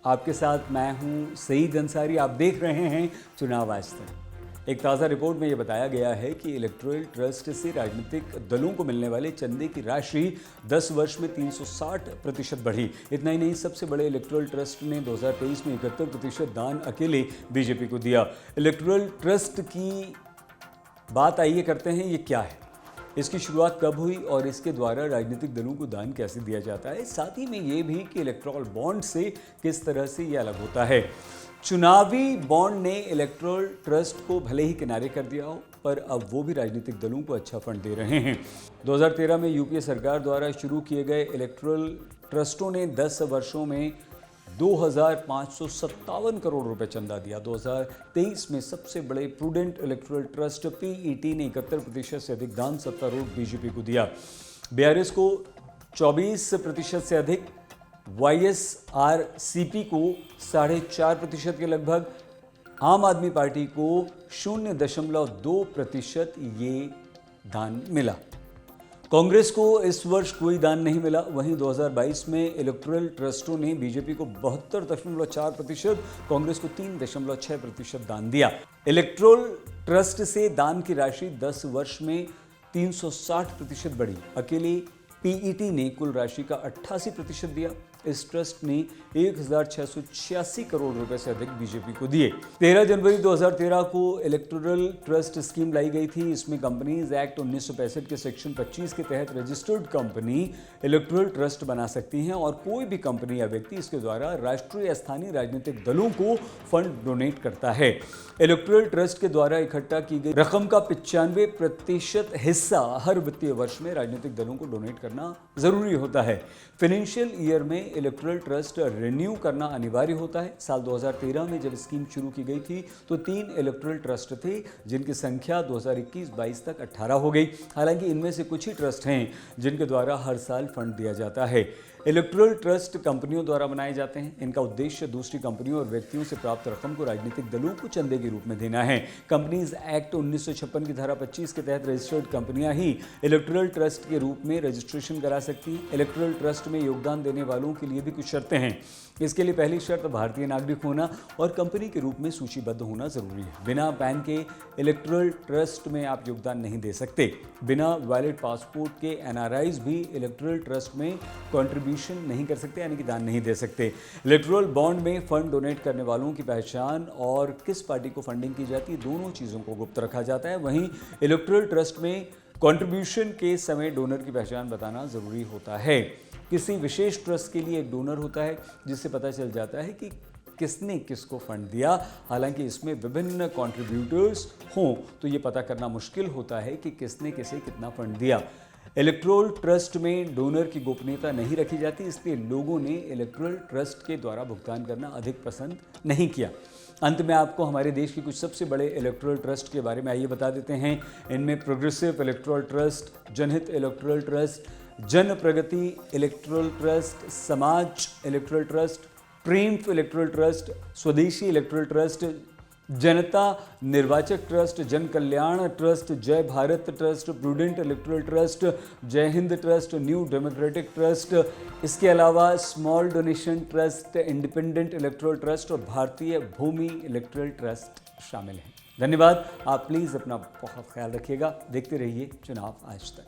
आपके साथ मैं हूं सईद अंसारी। आप देख रहे हैं चुनाव आज तक। एक ताज़ा रिपोर्ट में ये बताया गया है कि इलेक्टोरल ट्रस्ट से राजनीतिक दलों को मिलने वाले चंदे की राशि 10 वर्ष में 360% बढ़ी। इतना ही नहीं, सबसे बड़े इलेक्टोरल ट्रस्ट ने 2023 में 71% दान अकेले बीजेपी को दिया। इलेक्टोरल ट्रस्ट की बात आइए करते हैं, ये क्या है, इसकी शुरुआत कब हुई और इसके द्वारा राजनीतिक दलों को दान कैसे दिया जाता है। साथ ही में ये भी कि इलेक्टोरल बॉन्ड से किस तरह से ये अलग होता है। चुनावी बॉन्ड ने इलेक्टोरल ट्रस्ट को भले ही किनारे कर दिया हो, पर अब वो भी राजनीतिक दलों को अच्छा फंड दे रहे हैं। 2013 में यूपीए सरकार द्वारा शुरू किए गए इलेक्टोरल ट्रस्टों ने 10 वर्षों में 2,557 करोड़ रुपए चंदा दिया। 2023 में सबसे बड़े प्रूडेंट इलेक्टोरल ट्रस्ट पीईटी ने 71% से अधिक दान सत्तारूढ़ बीजेपी को दिया। बीआरएस को 24% से अधिक, वाईएसआरसीपी को 4.5% के लगभग, आम आदमी पार्टी को 0.2% ये दान मिला। कांग्रेस को इस वर्ष कोई दान नहीं मिला। वहीं 2022 में इलेक्टोरल ट्रस्टों ने बीजेपी को 72.4%, कांग्रेस को 3.6% दान दिया। इलेक्टोरल ट्रस्ट से दान की राशि 10 वर्ष में 360% बढ़ी। अकेले पीईटी ने कुल राशि का 88% दिया। इस ट्रस्ट ने 1,686 करोड़ रुपए से अधिक बीजेपी को दिए। 13 जनवरी 2013 को इलेक्टोरल ट्रस्ट स्कीम लाई गई थी। इसमें कंपनीज एक्ट 1965 के सेक्शन 25 के तहत रजिस्टर्ड कंपनी इलेक्टोरल ट्रस्ट बना सकती हैं और कोई भी कंपनी या व्यक्ति इसके द्वारा राष्ट्रीय या स्थानीय राजनीतिक दलों को फंड डोनेट करता है। इलेक्टोरल ट्रस्ट के द्वारा इकट्ठा की गई रकम का 95% हिस्सा हर वित्तीय वर्ष में राजनीतिक दलों को डोनेट करना जरूरी होता है। फाइनेंशियल ईयर में इलेक्टोरल ट्रस्ट रिन्यू करना अनिवार्य होता है। साल 2013 में जब स्कीम शुरू की गई थी तो 3 इलेक्टोरल ट्रस्ट थे, जिनकी संख्या 2021-22 तक 18 हो गई। हालांकि इनमें से कुछ ही ट्रस्ट हैं जिनके द्वारा हर साल फंड दिया जाता है। इलेक्टोरल ट्रस्ट कंपनियों द्वारा बनाए जाते हैं। इनका उद्देश्य दूसरी कंपनियों और व्यक्तियों से प्राप्त रकम को राजनीतिक दलों को चंदे के रूप में देना है। कंपनीज एक्ट 1956 की धारा 25 के तहत रजिस्टर्ड कंपनियां ही इलेक्टोरल ट्रस्ट के रूप में रजिस्ट्रेशन करा सकती हैं। इलेक्टोरल ट्रस्ट में योगदान देने वालों के लिए भी कुछ शर्तें हैं। इसके लिए पहली शर्त भारतीय नागरिक होना और कंपनी के रूप में सूचीबद्ध होना जरूरी है। बिना पैन के इलेक्टोरल ट्रस्ट में आप योगदान नहीं दे सकते। बिना वैलिड पासपोर्ट के एनआरआईज भी इलेक्टोरल ट्रस्ट में कंट्रीब्यूशन नहीं कर सकते, यानी कि दान नहीं दे सकते। इलेक्टोरल बॉन्ड में फंड डोनेट करने वालों की पहचान और किस पार्टी को फंडिंग की जाती है, दोनों चीज़ों को गुप्त रखा जाता है। वहीं इलेक्टोरल ट्रस्ट में कंट्रीब्यूशन के समय डोनर की पहचान बताना जरूरी होता है। किसी विशेष ट्रस्ट के लिए एक डोनर होता है जिससे पता चल जाता है कि किसने किसको फंड दिया। हालांकि इसमें विभिन्न कंट्रीब्यूटर्स हों तो ये पता करना मुश्किल होता है कि किसने किसे कितना फंड दिया। इलेक्टोरल ट्रस्ट में डोनर की गोपनीयता नहीं रखी जाती, इसलिए लोगों ने इलेक्टोरल ट्रस्ट के द्वारा भुगतान करना अधिक पसंद नहीं किया। अंत में आपको हमारे देश के कुछ सबसे बड़े इलेक्टोरल ट्रस्ट के बारे में आइए बता देते हैं। इनमें progressive electoral trust, Janhit electoral trust, Jan Pragati electoral trust, Samaj electoral trust, triumph electoral trust, Swadeshi electoral trust, Janata Nirvachak trust, Jan Kalyan trust, Jai Bharat trust, prudent electoral trust, Jai Hind trust, new democratic trust, इसके अलावा small donation trust, independent electoral trust और भारतीय भूमि इलेक्टोरल ट्रस्ट शामिल हैं। धन्यवाद। आप please अपना बहुत ख्याल रखिएगा। देखते रहिए चुनाव आज तक।